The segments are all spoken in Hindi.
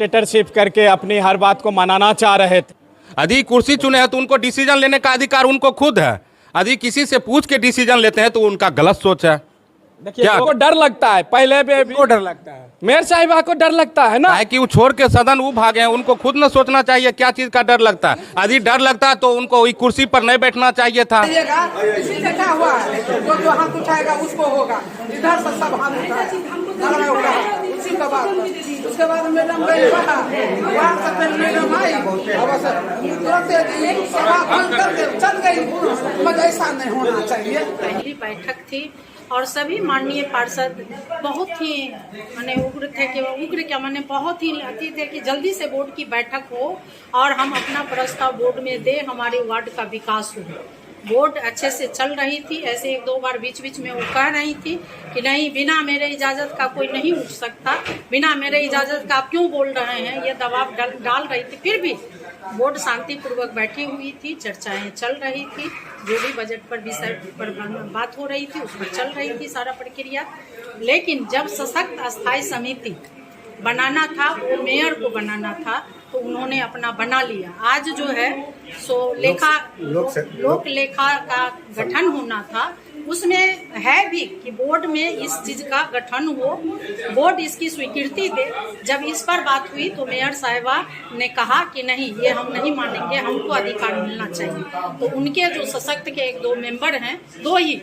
डिक्टेटरशिप करके अपनी हर बात को मनाना चाह रहे थे। यदि कुर्सी चुने हैं तो उनको डिसीजन लेने का अधिकार उनको खुद है। यदि किसी से पूछ के डिसीजन लेते हैं तो उनका गलत सोच है। देखिए को डर लगता है, पहले भी को डर लगता है, मेयर साहिबा को डर लगता है ना, है कि वो छोड़ के सदन वो भागे हैं। उनको खुद न सोचना चाहिए क्या चीज का डर लगता है। यदि डर लगता है तो उनको वही कुर्सी पर नहीं बैठना चाहिए था। इसी से क्या हुआ है, जो हाथ उठाएगा उसको होगा। इधर से सब हाथ उठाया उसी का बात। उसके बाद मैडम मैडम आई चल गई। ऐसा नहीं होना चाहिए। पहली बैठक थी और सभी माननीय पार्षद बहुत ही माने उग्र थे कि उग्र क्या माने बहुत ही अति थे कि जल्दी से बोर्ड की बैठक हो और हम अपना प्रस्ताव बोर्ड में दे, हमारे वार्ड का विकास हो। बोर्ड अच्छे से चल रही थी। ऐसे एक दो बार बीच बीच में वो कह रही थी कि नहीं बिना मेरे इजाज़त का कोई नहीं उठ सकता, बिना मेरे इजाज़त का आप क्यों बोल रहे हैं, ये दबाव डाल रही थी। फिर भी बोर्ड शांतिपूर्वक बैठी हुई थी, चर्चाएं चल रही थी, जो भी बजट पर विषय पर बात हो रही थी उस पर चल रही थी सारा प्रक्रिया। लेकिन जब सशक्त अस्थायी समिति बनाना था, वो मेयर को बनाना था, तो उन्होंने अपना बना लिया। आज जो है सो लोक लेखा का गठन होना था, उसमें है भी कि बोर्ड में इस चीज का गठन हो, बोर्ड इसकी स्वीकृति दे। जब इस पर बात हुई तो मेयर साहिबा ने कहा कि नहीं, ये हम नहीं मानेंगे, हमको अधिकार मिलना चाहिए। तो उनके जो सशक्त के एक दो मेंबर हैं, दो ही,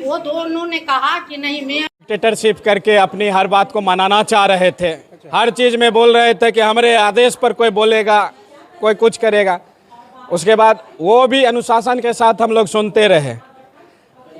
वो दोनों ने कहा कि नहीं, मेयर डिक्टेटरशिप करके अपनी हर बात को मनाना चाह रहे थे। हर चीज में बोल रहे थे कि हमारे आदेश पर कोई बोलेगा, कोई कुछ करेगा। उसके बाद वो भी अनुशासन के साथ हम लोग सुनते रहे।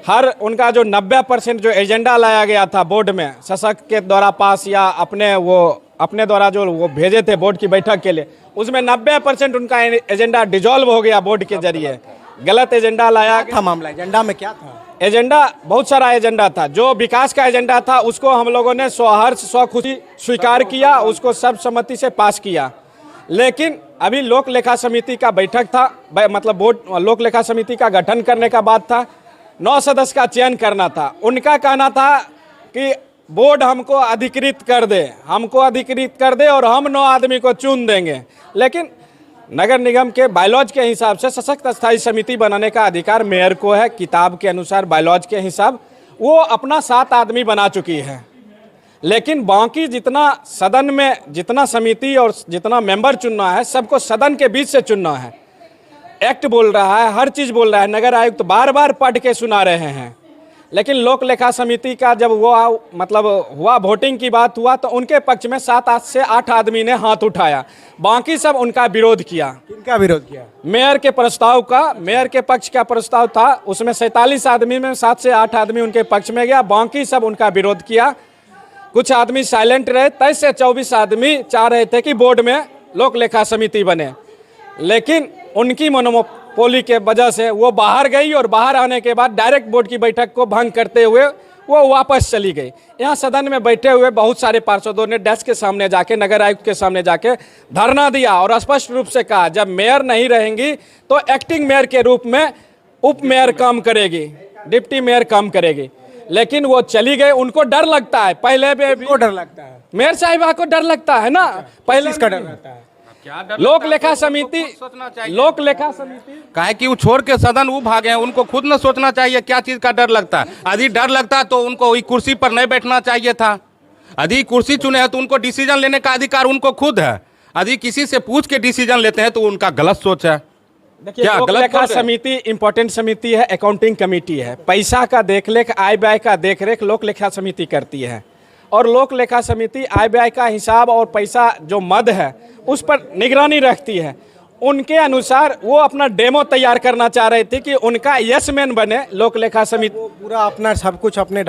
हर उनका जो 90% जो एजेंडा लाया गया था बोर्ड में सशक्त के द्वारा पास या अपने द्वारा जो वो भेजे थे बोर्ड की बैठक के लिए, उसमें 90% उनका एजेंडा डिजॉल्व हो गया बोर्ड के जरिए। गलत एजेंडा लाया था। मामला एजेंडा में क्या था? एजेंडा बहुत सारा एजेंडा था। जो विकास का एजेंडा था उसको हम लोगों ने स्वहर्ष स्वखुशी स्वीकार किया, उसको सर्वसम्मति से पास किया। लेकिन अभी लोक लेखा समिति का बैठक था, मतलब बोर्ड लोक लेखा समिति का गठन करने का बाद था, 9 सदस्य का चयन करना था। उनका कहना था कि बोर्ड हमको अधिकृत कर दे और हम 9 आदमी को चुन देंगे। लेकिन नगर निगम के बायलॉज के हिसाब से सशक्त अस्थायी समिति बनाने का अधिकार मेयर को है। किताब के अनुसार बायलॉज के हिसाब वो अपना 7 आदमी बना चुकी है। लेकिन बाकी जितना सदन में जितना समिति और जितना मेंबर चुनना है, सबको सदन के बीच से चुनना है। एक्ट बोल रहा है, हर चीज़ बोल रहा है। नगर आयुक्त बार बार पढ़ के सुना रहे हैं। लेकिन लोक लेखा समिति का जब वो मतलब हुआ, वोटिंग की बात हुआ, तो उनके पक्ष में 7 से 8 आदमी ने हाथ उठाया, बाकी सब उनका विरोध किया। किनका विरोध किया? मेयर के प्रस्ताव का। मेयर के पक्ष का प्रस्ताव था, उसमें 47 आदमी में 7 से 8 आदमी उनके पक्ष में गया, बाकी सब उनका विरोध किया। कुछ आदमी साइलेंट रहे। 23 से 24 आदमी चाह रहे थे कि बोर्ड में लोक लेखा समिति बने, लेकिन उनकी मोनोपोली के वजह से वो बाहर गई और बाहर आने के बाद डायरेक्ट बोर्ड की बैठक को भंग करते हुए वो वापस चली गई। यहाँ सदन में बैठे हुए बहुत सारे पार्षदों ने डेस्क के सामने जाके, नगर आयुक्त के सामने जाके धरना दिया और स्पष्ट रूप से कहा जब मेयर नहीं रहेंगी तो एक्टिंग मेयर के रूप में उप मेयर काम करेगी, डिप्टी मेयर काम करेगी। लेकिन वो चली गई। उनको डर लगता है, पहले भी को डर लगता है, मेयर साहिबा को डर लगता है ना, पहले इसका डर लगता है। लोक लेखा समिति काहे कि वो छोड़ के सदन वो भागे हैं। उनको खुद न सोचना चाहिए क्या चीज का डर लगता है। यदि डर लगता है तो उनको वही कुर्सी पर नहीं बैठना चाहिए था। यदि कुर्सी चुने हैं तो उनको डिसीजन लेने का अधिकार उनको खुद है। यदि किसी से पूछ के डिसीजन लेते हैं तो उनका गलत सोच है। देखिए, लोक लेखा समिति इंपॉर्टेंट समिति है, अकाउंटिंग कमेटी है। पैसा का देखरेख, आय व्यय का देखरेख लोक लेखा समिति करती है। और लोक लेखा समिति आय व्यय का हिसाब और पैसा जो मद है उस पर निगरानी रखती है। उनके अनुसार वो अपना डेमो तैयार करना चाह रहे थे कि उनका यस मैन बने लोक लेखा समिति। पूरा अपना सब कुछ अपने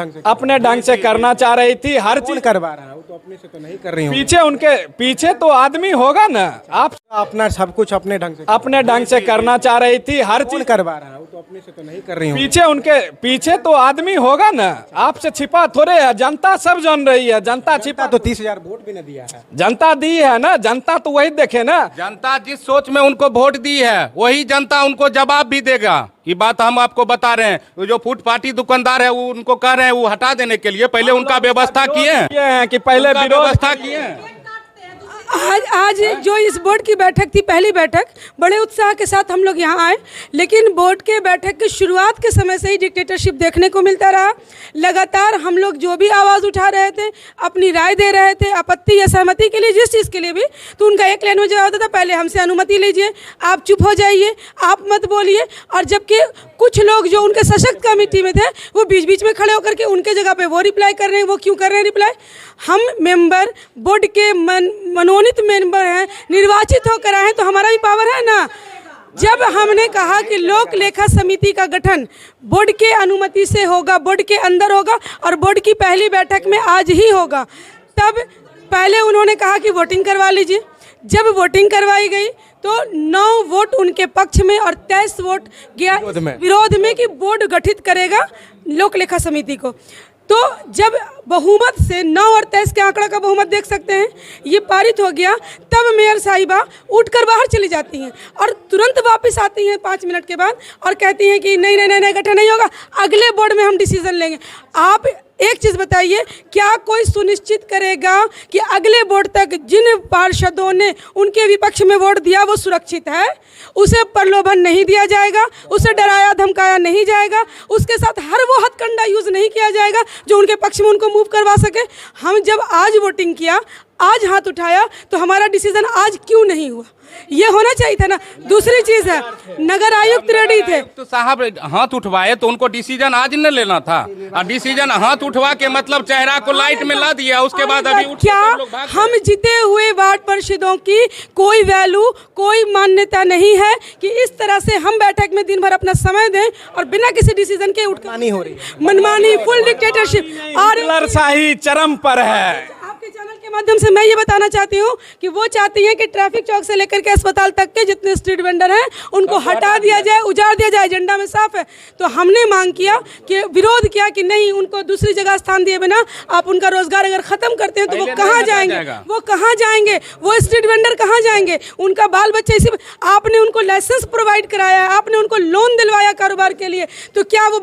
ढंग से करना चाह रही थी। हर चीज करवा रहा है, वो तो अपने से तो नहीं कर रही हूँ। पीछे उनके पीछे तो आदमी होगा ना। आप अपना सब कुछ अपने ढंग से करना चाह रही थी। हर चीज करवा रहा है, वो तो अपने से तो नहीं कर रही हूँ। पीछे उनके पीछे तो आदमी होगा ना। आपसे छिपा थोड़े है, जनता सब जान रही है। जनता छिपा तो 30,000 वोट भी न दिया है। जनता दी है ना, जनता तो वही देखे ना। जनता जिस सोच में उनको वोट दी है वही जनता उनको जवाब भी देगा। ये बात हम आपको बता रहे हैं। जो फुटपाटी दुकानदार है वो उनको कह रहे हैं वो हटा देने के लिए, पहले उनका व्यवस्था किए हैं कि पहले व्यवस्था किए हैं। आज जो इस बोर्ड की बैठक थी, पहली बैठक, बड़े उत्साह के साथ हम लोग यहाँ आए, लेकिन बोर्ड के बैठक की शुरुआत के समय से ही डिक्टेटरशिप देखने को मिलता रहा। लगातार हम लोग जो भी आवाज़ उठा रहे थे, अपनी राय दे रहे थे, आपत्ति या सहमति के लिए, जिस चीज़ के लिए भी, तो उनका एक लाइन में जवाब होता था, पहले हमसे अनुमति लीजिए, आप चुप हो जाइए, आप मत बोलिए। और जबकि कुछ लोग जो उनके सशक्त कमेटी में थे, वो बीच बीच में खड़े होकर के उनके जगह पे वो रिप्लाई कर रहे हैं। वो क्यों कर रहे हैं रिप्लाई? हम मेंबर बोर्ड के मनोनीत मेंबर हैं, निर्वाचित होकर आए हैं, तो हमारा भी पावर है ना। जब हमने कहा कि लोक लेखा समिति का गठन बोर्ड के अनुमति से होगा, बोर्ड के अंदर होगा और बोर्ड की पहली बैठक में आज ही होगा, तब पहले उन्होंने कहा कि वोटिंग करवा लीजिए। जब वोटिंग करवाई गई तो 9 वोट उनके पक्ष में और 23 वोट गया विरोध में कि बोर्ड गठित करेगा लोक लेखा समिति को। तो जब बहुमत से 9 और 23 के आंकड़ा का बहुमत देख सकते हैं, ये पारित हो गया, तब मेयर साहिबा उठकर बाहर चली जाती हैं और तुरंत वापस आती हैं 5 मिनट के बाद और कहती हैं कि नहीं नहीं नहीं गठन नहीं होगा, अगले बोर्ड में हम डिसीजन लेंगे। आप एक चीज़ बताइए, क्या कोई सुनिश्चित करेगा कि अगले बोर्ड तक जिन पार्षदों ने उनके विपक्ष में वोट दिया वो सुरक्षित है? उसे प्रलोभन नहीं दिया जाएगा, उसे डराया धमकाया नहीं जाएगा, उसके साथ हर वो हथकंडा यूज़ नहीं किया जाएगा जो उनके पक्ष में उनको मूव करवा सके। हम जब आज वोटिंग किया, आज हाथ उठाया, तो हमारा डिसीजन आज क्यों नहीं हुआ? ये होना चाहिए था ना। दूसरी चीज़ है, नगर आयुक्त रेडी थे, तो साहब हाथ उठवाए तो उनको डिसीजन आज न लेना था। और डिसीजन हाथ उठवा के मतलब चेहरा को लाइट में ला दिया, उसके बाद अभी उठ क्या हम जीते हुए वार्ड पार्षदों की कोई वैल्यू, कोई मान्यता नहीं है कि इस तरह से हम बैठक में दिन भर अपना समय दें और बिना किसी डिसीजन के उठ मनमानी हो रही है, मनमानी, फुल डिक्टेटरशिप। और शाही चरम पर है। आपके चैनल के माध्यम से मैं ये बताना चाहती हूँ कि वो चाहती हैं कि ट्रैफिक चौक से लेकर के अस्पताल तक के जितने स्ट्रीट वेंडर हैं उनको हटा दिया जाए, उजाड़ दिया जाए। एजेंडा में साफ है। तो हमने मांग किया कि विरोध किया कि नहीं, उनको दूसरी जगह स्थान दिए बिना आप उनका रोजगार अगर खत्म करते हैं तो वो कहाँ जाएंगे? वो कहाँ जाएंगे? वो स्ट्रीट वेंडर कहाँ जाएंगे? उनका बाल बच्चा इसी। आपने उनको लाइसेंस प्रोवाइड कराया है, आपने उनको लोन दिलवाया कारोबार के लिए, तो क्या वो